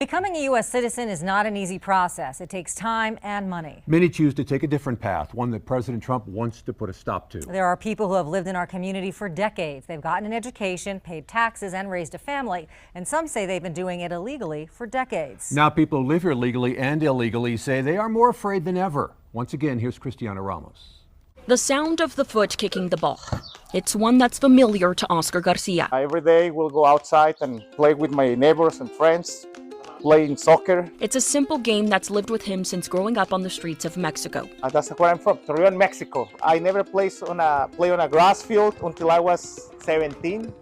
Becoming a U.S. citizen is not an easy process. It takes time and money. Many choose to take a different path, one that President Trump wants to put a stop to. There are people who have lived in our community for decades. They've gotten an education, paid taxes, and raised a family. And some say they've been doing it illegally for decades. Now people who live here legally and illegally say they are more afraid than ever. Once again, here's Cristiana Ramos. The sound of the foot kicking the ball. It's one that's familiar to Oscar Garcia. Every day we'll go outside and play with my neighbors and friends, playing soccer. It's a simple game that's lived with him since growing up on the streets of Mexico. That's where I'm from, Torreon, Mexico. I never played on a grass field until I was 17.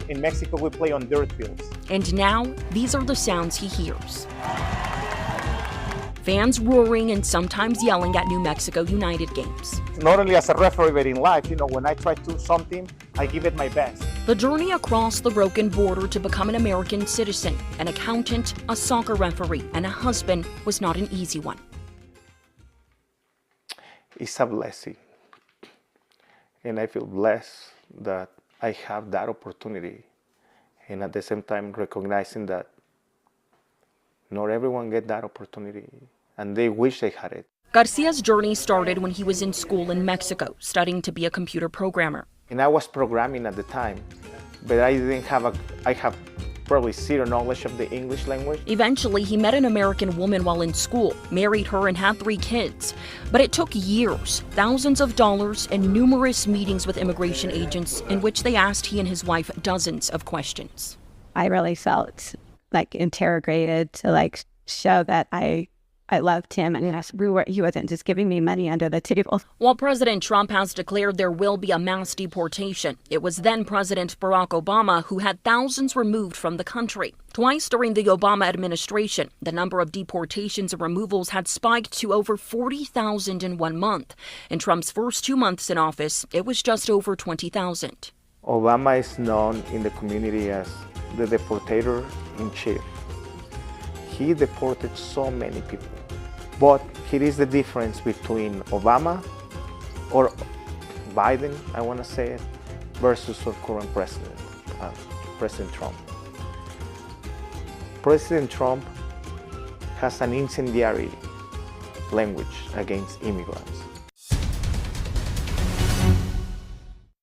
In Mexico, we play on dirt fields. And now, these are the sounds he hears. Fans roaring and sometimes yelling at New Mexico United games. Not only as a referee, but in life, when I try to do something, I give it my best. The journey across the broken border to become an American citizen, an accountant, a soccer referee, and a husband was not an easy one. It's a blessing. And I feel blessed that I have that opportunity. And at the same time, recognizing that not everyone gets that opportunity, and they wish they had it. Garcia's journey started when he was in school in Mexico, studying to be a computer programmer. And I was programming at the time, but I have probably zero knowledge of the English language. Eventually, he met an American woman while in school, married her, and had 3 kids. But it took years, thousands of dollars, and numerous meetings with immigration agents in which they asked he and his wife dozens of questions. I really felt interrogated to show that I loved him, and he wasn't just giving me money under the table. While President Trump has declared there will be a mass deportation, it was then President Barack Obama who had thousands removed from the country. Twice during the Obama administration, the number of deportations and removals had spiked to over 40,000 in 1 month. In Trump's first 2 months in office, it was just over 20,000. Obama is known in the community as the deportator in chief. He deported so many people. But here is the difference between Obama or Biden, I want to say it, versus our current president, President Trump. President Trump has an incendiary language against immigrants.